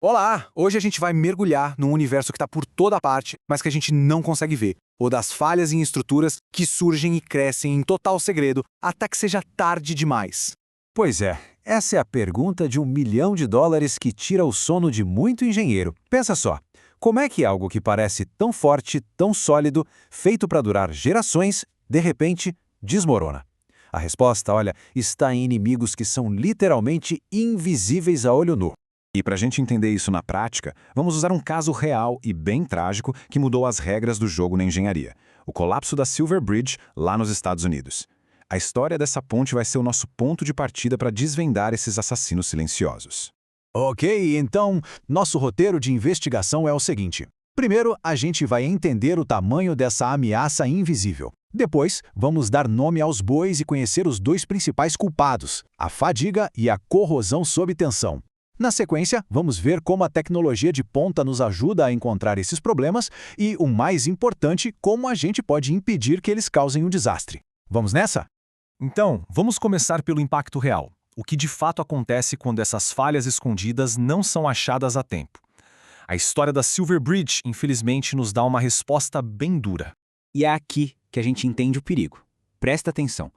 Olá! Hoje a gente vai mergulhar num universo que está por toda parte, mas que a gente não consegue ver, ou das falhas em estruturas que surgem e crescem em total segredo até que seja tarde demais. Pois é, essa é a pergunta de US$ 1 milhão que tira o sono de muito engenheiro. Pensa só, como é que algo que parece tão forte, tão sólido, feito para durar gerações, de repente, desmorona? A resposta, olha, está em inimigos que são literalmente invisíveis a olho nu. E para a gente entender isso na prática, vamos usar um caso real e bem trágico que mudou as regras do jogo na engenharia: o colapso da Silver Bridge, lá nos Estados Unidos. A história dessa ponte vai ser o nosso ponto de partida para desvendar esses assassinos silenciosos. Ok, então, nosso roteiro de investigação é o seguinte. Primeiro, a gente vai entender o tamanho dessa ameaça invisível. Depois, vamos dar nome aos bois e conhecer os dois principais culpados, a fadiga e a corrosão sob tensão. Na sequência, vamos ver como a tecnologia de ponta nos ajuda a encontrar esses problemas e, o mais importante, como a gente pode impedir que eles causem um desastre. Vamos nessa? Então, vamos começar pelo impacto real. O que de fato acontece quando essas falhas escondidas não são achadas a tempo. A história da Silver Bridge, infelizmente, nos dá uma resposta bem dura. E é aqui que a gente entende o perigo. Presta atenção.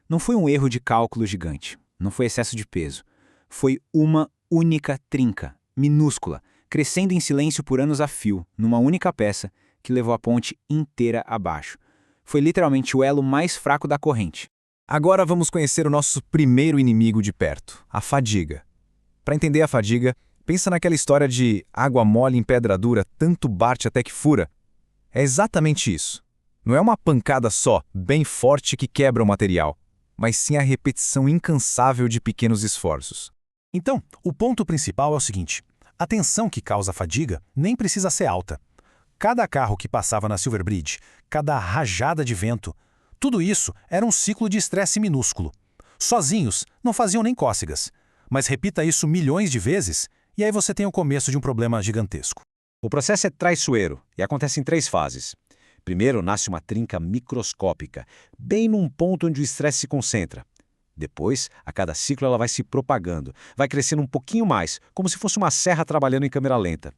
Não foi um erro de cálculo gigante. Não foi excesso de peso. Foi uma única trinca, minúscula, crescendo em silêncio por anos a fio, numa única peça, que levou a ponte inteira abaixo. Foi literalmente o elo mais fraco da corrente. Agora vamos conhecer o nosso primeiro inimigo de perto, a fadiga. Para entender a fadiga, pensa naquela história de água mole em pedra dura, tanto bate até que fura. É exatamente isso. Não é uma pancada só, bem forte, que quebra o material, mas sim a repetição incansável de pequenos esforços. Então, o ponto principal é o seguinte: a tensão que causa a fadiga nem precisa ser alta. Cada carro que passava na Silver Bridge, cada rajada de vento, tudo isso era um ciclo de estresse minúsculo. Sozinhos, não faziam nem cócegas. Mas repita isso milhões de vezes, e aí você tem o começo de um problema gigantesco. O processo é traiçoeiro e acontece em 3 fases. Primeiro, nasce uma trinca microscópica, bem num ponto onde o estresse se concentra. Depois, a cada ciclo ela vai se propagando, vai crescendo um pouquinho mais, como se fosse uma serra trabalhando em câmera lenta.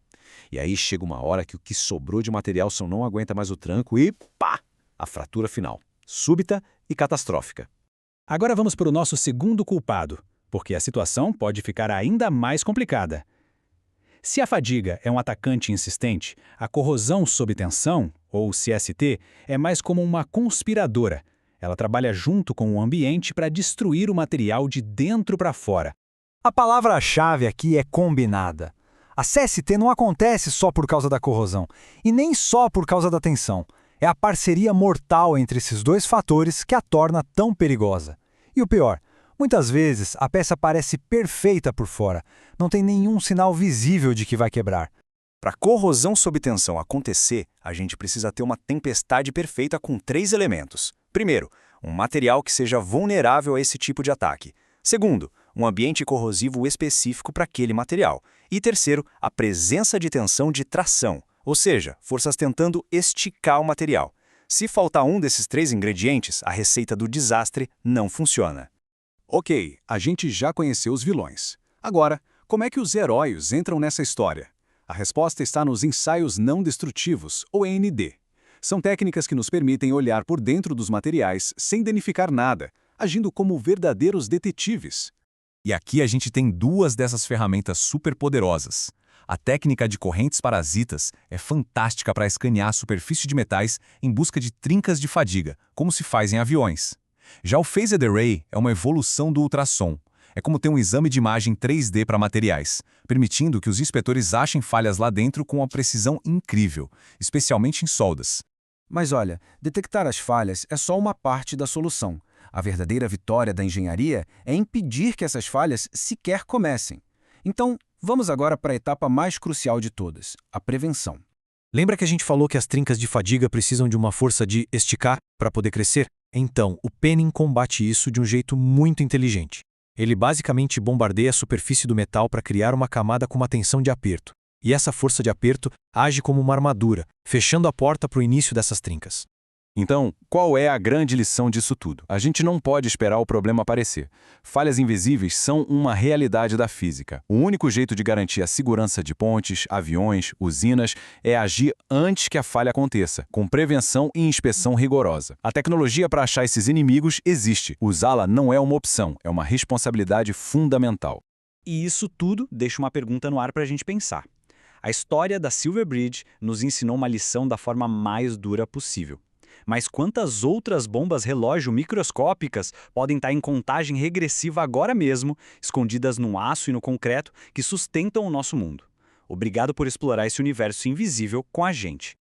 E aí chega uma hora que o que sobrou de material só não aguenta mais o tranco e pá! A fratura final, súbita e catastrófica. Agora vamos para o nosso segundo culpado, porque a situação pode ficar ainda mais complicada. Se a fadiga é um atacante insistente, a corrosão sob tensão, ou CST, é mais como uma conspiradora. Ela trabalha junto com o ambiente para destruir o material de dentro para fora. A palavra-chave aqui é combinada. A CST não acontece só por causa da corrosão, e nem só por causa da tensão. É a parceria mortal entre esses dois fatores que a torna tão perigosa. E o pior, muitas vezes a peça parece perfeita por fora, não tem nenhum sinal visível de que vai quebrar. Para a corrosão sob tensão acontecer, a gente precisa ter uma tempestade perfeita com 3 elementos. Primeiro, um material que seja vulnerável a esse tipo de ataque. Segundo, um ambiente corrosivo específico para aquele material. E terceiro, a presença de tensão de tração, ou seja, forças tentando esticar o material. Se faltar um desses 3 ingredientes, a receita do desastre não funciona. Ok, a gente já conheceu os vilões. Agora, como é que os heróis entram nessa história? A resposta está nos ensaios não destrutivos, ou END. São técnicas que nos permitem olhar por dentro dos materiais sem danificar nada, agindo como verdadeiros detetives. E aqui a gente tem 2 dessas ferramentas superpoderosas. A técnica de correntes parasitas é fantástica para escanear a superfície de metais em busca de trincas de fadiga, como se faz em aviões. Já o Phased Array é uma evolução do ultrassom. É como ter um exame de imagem 3D para materiais, permitindo que os inspetores achem falhas lá dentro com uma precisão incrível, especialmente em soldas. Mas olha, detectar as falhas é só uma parte da solução. A verdadeira vitória da engenharia é impedir que essas falhas sequer comecem. Então, vamos agora para a etapa mais crucial de todas, a prevenção. Lembra que a gente falou que as trincas de fadiga precisam de uma força de esticar para poder crescer? Então, o penning combate isso de um jeito muito inteligente. Ele basicamente bombardeia a superfície do metal para criar uma camada com uma tensão de aperto. E essa força de aperto age como uma armadura, fechando a porta para o início dessas trincas. Então, qual é a grande lição disso tudo? A gente não pode esperar o problema aparecer. Falhas invisíveis são uma realidade da física. O único jeito de garantir a segurança de pontes, aviões, usinas é agir antes que a falha aconteça, com prevenção e inspeção rigorosa. A tecnologia para achar esses inimigos existe. Usá-la não é uma opção, é uma responsabilidade fundamental. E isso tudo deixa uma pergunta no ar para a gente pensar. A história da Silver Bridge nos ensinou uma lição da forma mais dura possível. Mas quantas outras bombas relógio microscópicas podem estar em contagem regressiva agora mesmo, escondidas no aço e no concreto que sustentam o nosso mundo? Obrigado por explorar esse universo invisível com a gente.